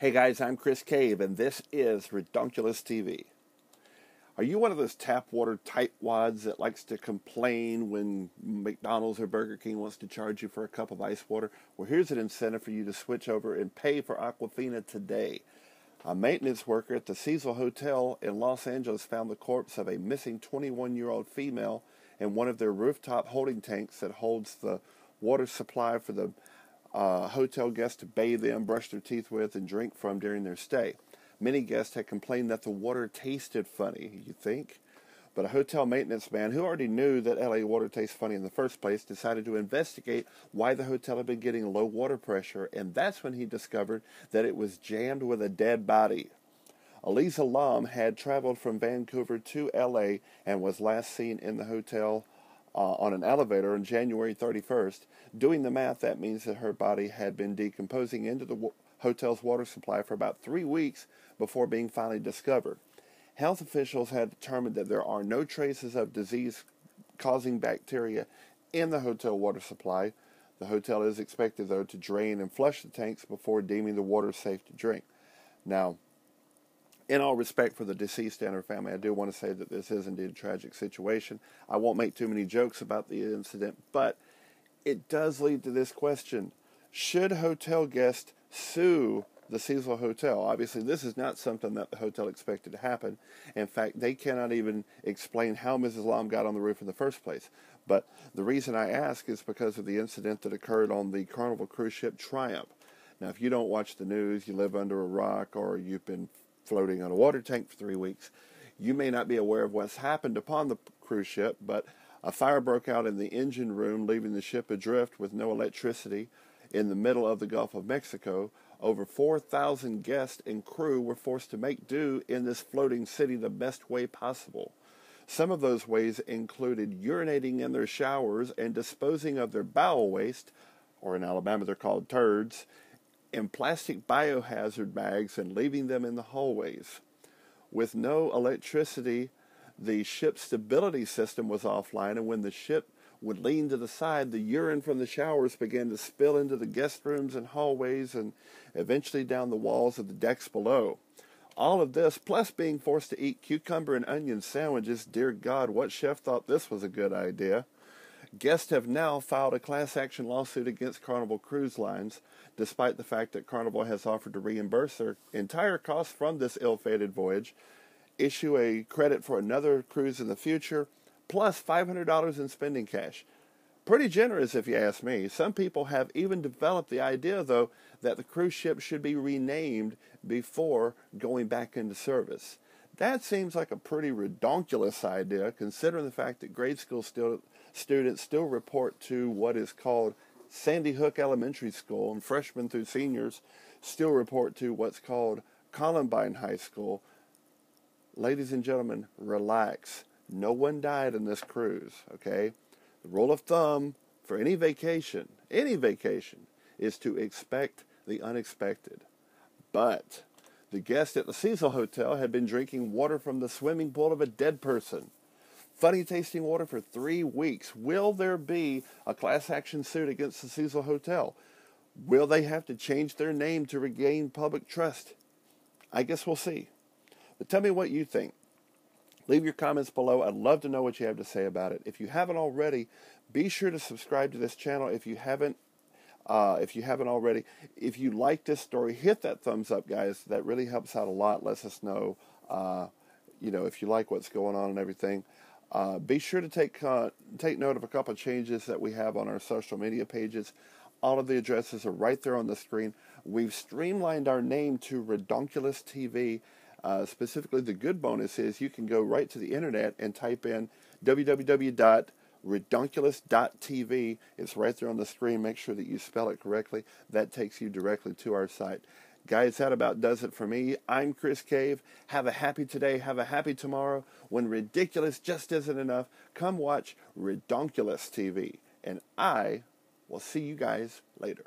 Hey guys, I'm Chris Cave, and this is Ridonkulous TV. Are you one of those tap water tightwads that likes to complain when McDonald's or Burger King wants to charge you for a cup of ice water? Well, here's an incentive for you to switch over and pay for Aquafina today. A maintenance worker at the Cecil Hotel in Los Angeles found the corpse of a missing 21-year-old female in one of their rooftop holding tanks that holds the water supply for the hotel guests to bathe in, brush their teeth with, and drink from during their stay. Many guests had complained that the water tasted funny, you think? But a hotel maintenance man who already knew that LA water tastes funny in the first place decided to investigate why the hotel had been getting low water pressure, and that's when he discovered that it was jammed with a dead body. Eliza Lam had traveled from Vancouver to LA and was last seen in the hotel on an elevator on January 31st. Doing the math, that means that her body had been decomposing into the hotel's water supply for about 3 weeks before being finally discovered. Health officials had determined that there are no traces of disease-causing bacteria in the hotel water supply. The hotel is expected, though, to drain and flush the tanks before deeming the water safe to drink. Now, in all respect for the deceased and her family, I do want to say that this is indeed a tragic situation. I won't make too many jokes about the incident, but it does lead to this question. Should hotel guests sue the Cecil Hotel? Obviously, this is not something that the hotel expected to happen. In fact, they cannot even explain how Mrs. Lam got on the roof in the first place. But the reason I ask is because of the incident that occurred on the Carnival cruise ship Triumph. Now, if you don't watch the news, you live under a rock, or you've been floating on a water tank for 3 weeks, you may not be aware of what's happened upon the cruise ship, but a fire broke out in the engine room, leaving the ship adrift with no electricity in the middle of the Gulf of Mexico. Over 4,000 guests and crew were forced to make do in this floating city the best way possible. Some of those ways included urinating in their showers and disposing of their bowel waste, or in Alabama they're called turds, in plastic biohazard bags and leaving them in the hallways. With no electricity, the ship's stability system was offline, and when the ship would lean to the side, the urine from the showers began to spill into the guest rooms and hallways and eventually down the walls of the decks below. All of this, plus being forced to eat cucumber and onion sandwiches, dear God, what chef thought this was a good idea? Guests have now filed a class action lawsuit against Carnival Cruise Lines, despite the fact that Carnival has offered to reimburse their entire costs from this ill-fated voyage, issue a credit for another cruise in the future, plus $500 in spending cash. Pretty generous if you ask me. Some people have even developed the idea, though, that the cruise ship should be renamed before going back into service. That seems like a pretty redonkulous idea, considering the fact that grade school students still report to what is called Sandy Hook Elementary School, and freshmen through seniors still report to what's called Columbine High School. Ladies and gentlemen, relax. No one died in this cruise, okay? The rule of thumb for any vacation, is to expect the unexpected. But the guest at the Cecil Hotel had been drinking water from the swimming pool of a dead person. Funny tasting water for 3 weeks. Will there be a class action suit against the Cecil Hotel? Will they have to change their name to regain public trust? I guess we'll see. But tell me what you think. Leave your comments below. I'd love to know what you have to say about it. If you haven't already, be sure to subscribe to this channel. If you haven't already, if you like this story, hit that thumbs up, guys. That really helps out a lot. Lets us know, if you like what's going on and everything. Be sure to take note of a couple of changes that we have on our social media pages. All of the addresses are right there on the screen. We've streamlined our name to Ridonkulous TV. Specifically, the good bonus is you can go right to the internet and type in www.ridonkulous.tv. It's right there on the screen. Make sure that you spell it correctly. That takes you directly to our site. Guys, that about does it for me. I'm Chris Cave. Have a happy today. Have a happy tomorrow. When ridiculous just isn't enough, come watch Ridonkulous TV. And I will see you guys later.